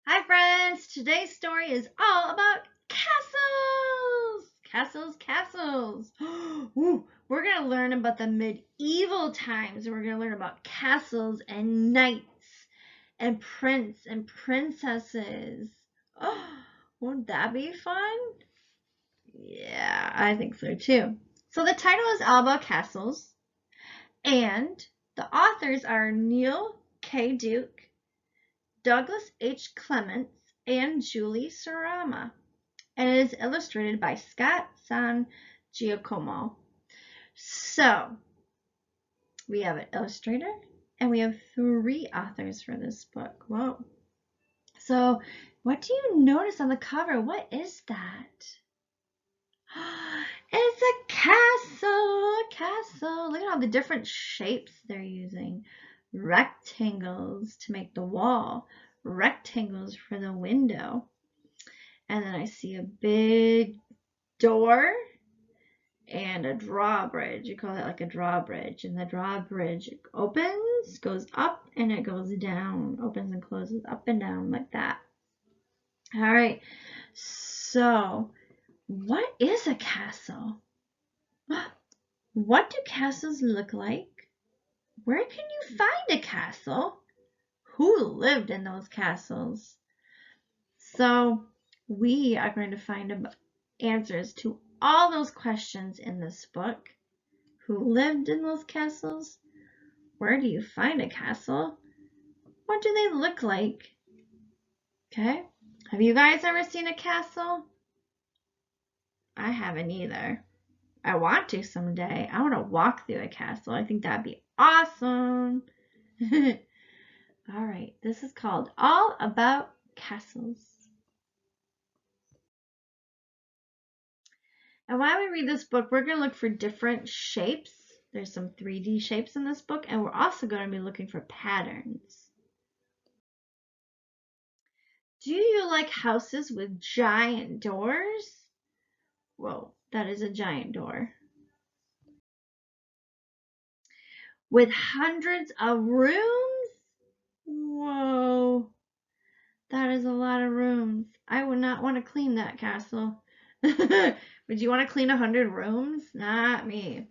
Hi friends! Today's story is all about castles! Castles! Ooh, we're going to learn about the medieval times. We're going to learn about castles and knights and prince and princesses. Oh, won't that be fun? Yeah, I think so too. So the title is all about castles, and the authors are Neil K. Duke, Douglas H. Clements, and Julie Sarama, and it is illustrated by Scott San Giacomo. So, we have an illustrator, and we have 3 authors for this book. Whoa. So, what do you notice on the cover? What is that? It's a castle. Look at all the different shapes they're using. Rectangles to make the wall, rectangles for the window. And then I see a big door and a drawbridge. You call that like a drawbridge. And the drawbridge opens, goes up, and it goes down. Opens and closes up and down like that. All right. So, what is a castle? What do castles look like? Where can you find a castle? Who lived in those castles? So, we are going to find answers to all those questions in this book. Who lived in those castles? Where do you find a castle? What do they look like? Okay. Have you guys ever seen a castle? I haven't either. I want to someday. I want to walk through a castle. I think that'd be awesome. All right. This is called All About Castles. And while we read this book, we're going to look for different shapes. There's some 3D shapes in this book, and we're also going to be looking for patterns. Do you like houses with giant doors? Whoa, that is a giant door. With hundreds of rooms? Whoa, that is a lot of rooms. I would not want to clean that castle. Would you want to clean 100 rooms? Not me.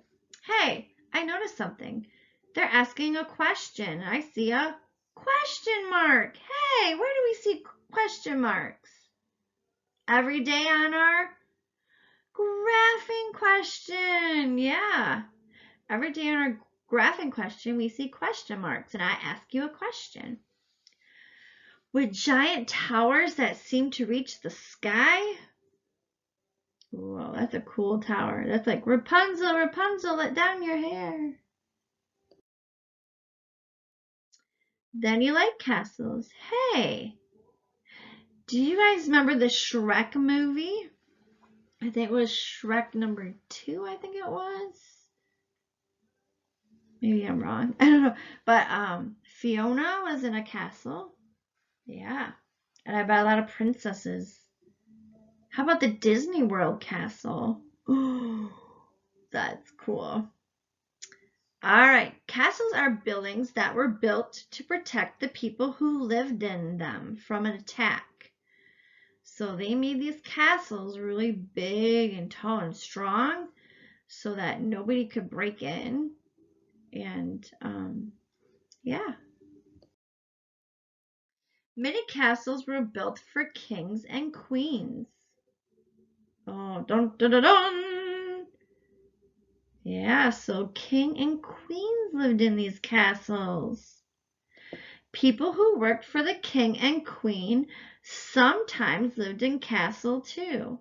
Hey, I noticed something. They're asking a question. I see a question mark. Hey, where do we see question marks? Every day on our graphing question. Yeah. Every day on our graphing question, we see question marks, and I ask you a question. With giant towers that seem to reach the sky? Whoa, that's a cool tower. That's like, Rapunzel, Rapunzel, let down your hair. Then you like castles. Hey, do you guys remember the Shrek movie? I think it was Shrek number 2, I think it was. Maybe I'm wrong. I don't know. But Fiona was in a castle. Yeah. And I bet a lot of princesses. How about the Disney World castle? Oh, that's cool. All right. Castles are buildings that were built to protect the people who lived in them from an attack. So they made these castles really big and tall and strong so that nobody could break in. And yeah. Many castles were built for kings and queens. Oh, dun dun dun dun! Yeah, so king and queens lived in these castles. People who worked for the king and queen sometimes lived in castle too.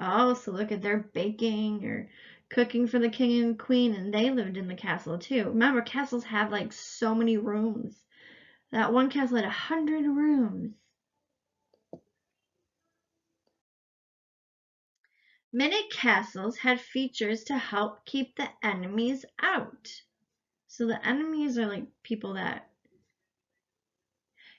Oh, so look at their baking or cooking for the king and queen, and they lived in the castle too. Remember, castles have like so many rooms. That one castle had 100 rooms. Many castles had features to help keep the enemies out. So the enemies are like people that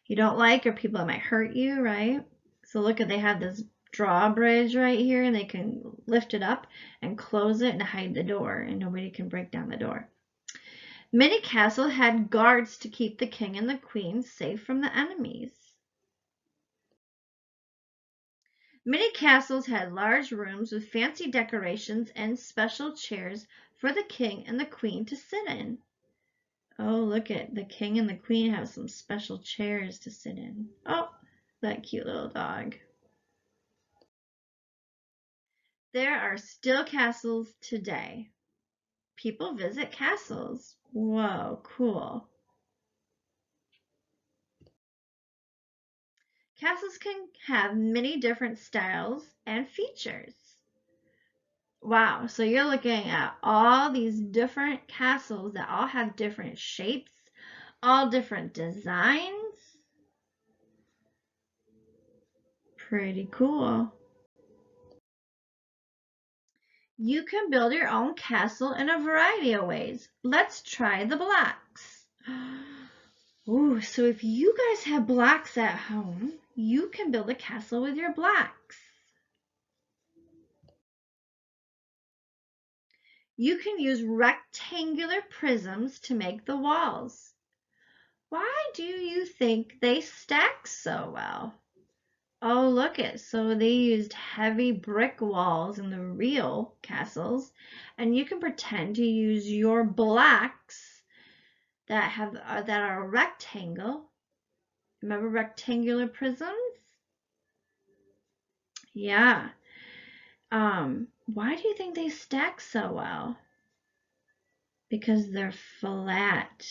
you don't like or people that might hurt you, right? So look at, they have this drawbridge right here, and they can lift it up and close it and hide the door, and nobody can break down the door. Many castles had guards to keep the king and the queen safe from the enemies. Many castles had large rooms with fancy decorations and special chairs for the king and the queen to sit in. Oh, look at the king and the queen have some special chairs to sit in. Oh, that cute little dog. There are still castles today. People visit castles. Whoa, cool. Castles can have many different styles and features. Wow, so you're looking at all these different castles that all have different shapes, all different designs. Pretty cool. You can build your own castle in a variety of ways. Let's try the blocks. Ooh, so if you guys have blocks at home, you can build a castle with your blocks. You can use rectangular prisms to make the walls. Why do you think they stack so well? Oh, look it. So they used heavy brick walls in the real castles, and you can pretend to use your blocks that are a rectangle. Remember rectangular prisms? Yeah. Why do you think they stack so well? Because they're flat,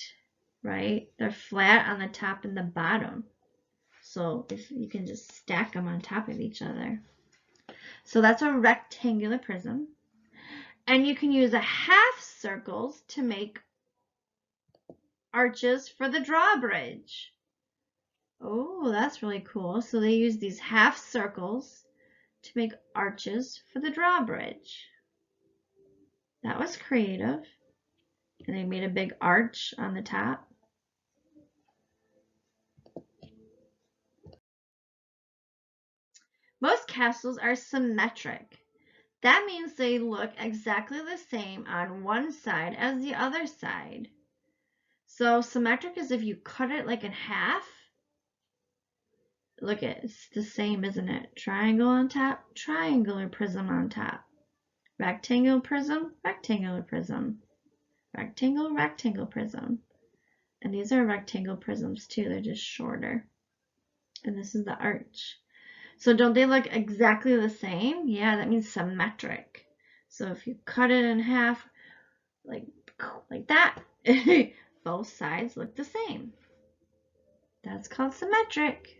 right? They're flat on the top and the bottom. So if you can just stack them on top of each other. So that's a rectangular prism. And you can use a half circles to make arches for the drawbridge. Oh, that's really cool. So they use these half circles to make arches for the drawbridge. That was creative. And they made a big arch on the top. Most castles are symmetric. That means they look exactly the same on one side as the other side. So symmetric is if you cut it like in half. Look at it's the same, isn't it? Triangle on top, triangular prism on top. Rectangle prism, rectangular prism. Rectangle, rectangle prism. And these are rectangle prisms too, they're just shorter. And this is the arch. So don't they look exactly the same? Yeah, that means symmetric. So if you cut it in half like that, both sides look the same. That's called symmetric.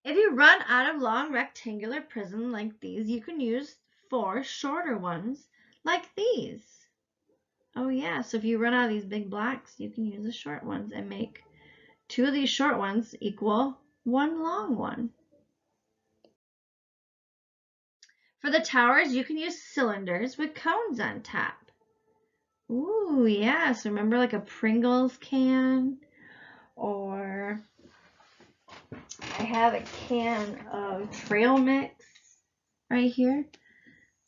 If you run out of long rectangular prisms like these, you can use 4 shorter ones like these. Oh yeah, so if you run out of these big blocks, you can use the short ones and make 2 of these short ones equal 1 long one. For the towers, you can use cylinders with cones on top. Ooh, yeah, so remember like a Pringles can, or I have a can of trail mix right here.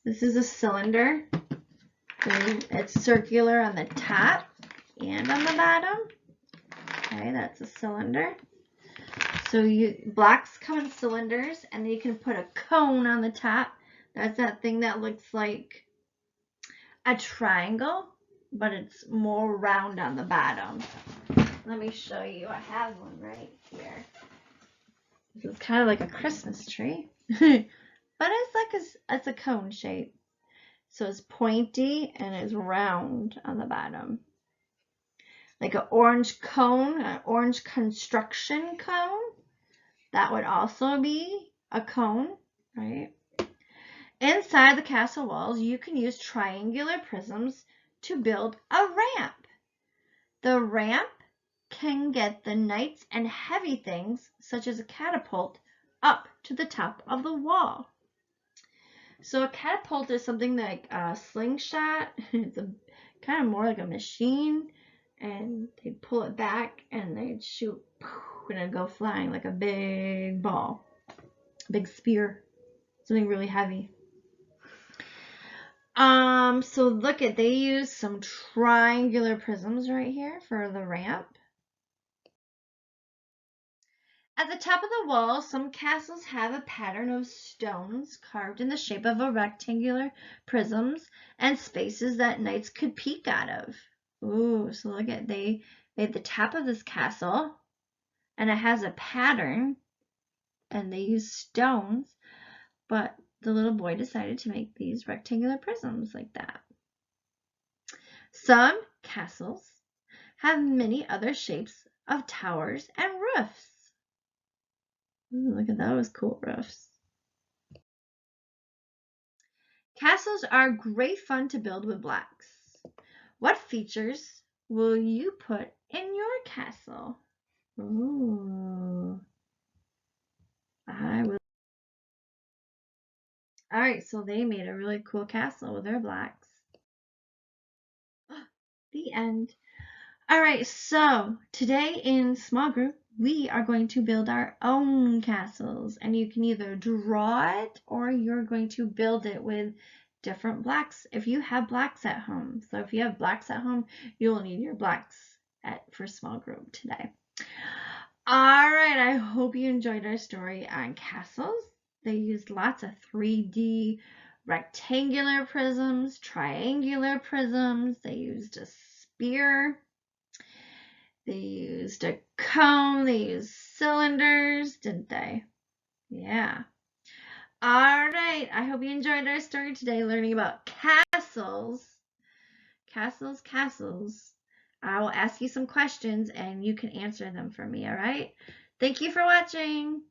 This is a cylinder. It's circular on the top and on the bottom. Okay, that's a cylinder. So blocks come in cylinders, and you can put a cone on the top. That's that thing that looks like a triangle, but it's more round on the bottom. Let me show you. I have one right here. This is kind of like a Christmas tree, but it's a cone shape. So it's pointy and it's round on the bottom. Like an orange cone, an orange construction cone. That would also be a cone, right? Inside the castle walls, you can use triangular prisms to build a ramp. The ramp can get the knights and heavy things, such as a catapult, up to the top of the wall. So a catapult is something like a slingshot. It's kind of more like a machine, and they pull it back and they shoot, and it'd go flying like a big ball, a big spear, something really heavy. So look at, they use some triangular prisms right here for the ramp. At the top of the wall, some castles have a pattern of stones carved in the shape of a rectangular prisms and spaces that knights could peek out of. Ooh, so look at they made the top of this castle and it has a pattern and they use stones, but the little boy decided to make these rectangular prisms like that. Some castles have many other shapes of towers and roofs. Ooh, look at those cool roofs. Castles are great fun to build with blocks. What features will you put in your castle? Ooh, I will. All right, so they made a really cool castle with their blocks. The end. All right, so today in small group, we are going to build our own castles, and you can either draw it or you're going to build it with different blocks if you have blocks at home. So if you have blocks at home, you will need your blocks for small group today. All right, I hope you enjoyed our story on castles. They used lots of 3D rectangular prisms, triangular prisms. They used a spear. They used a cone. They used cylinders, didn't they? Yeah. All right. I hope you enjoyed our story today, learning about castles. Castles, castles. I will ask you some questions and you can answer them for me, all right? Thank you for watching.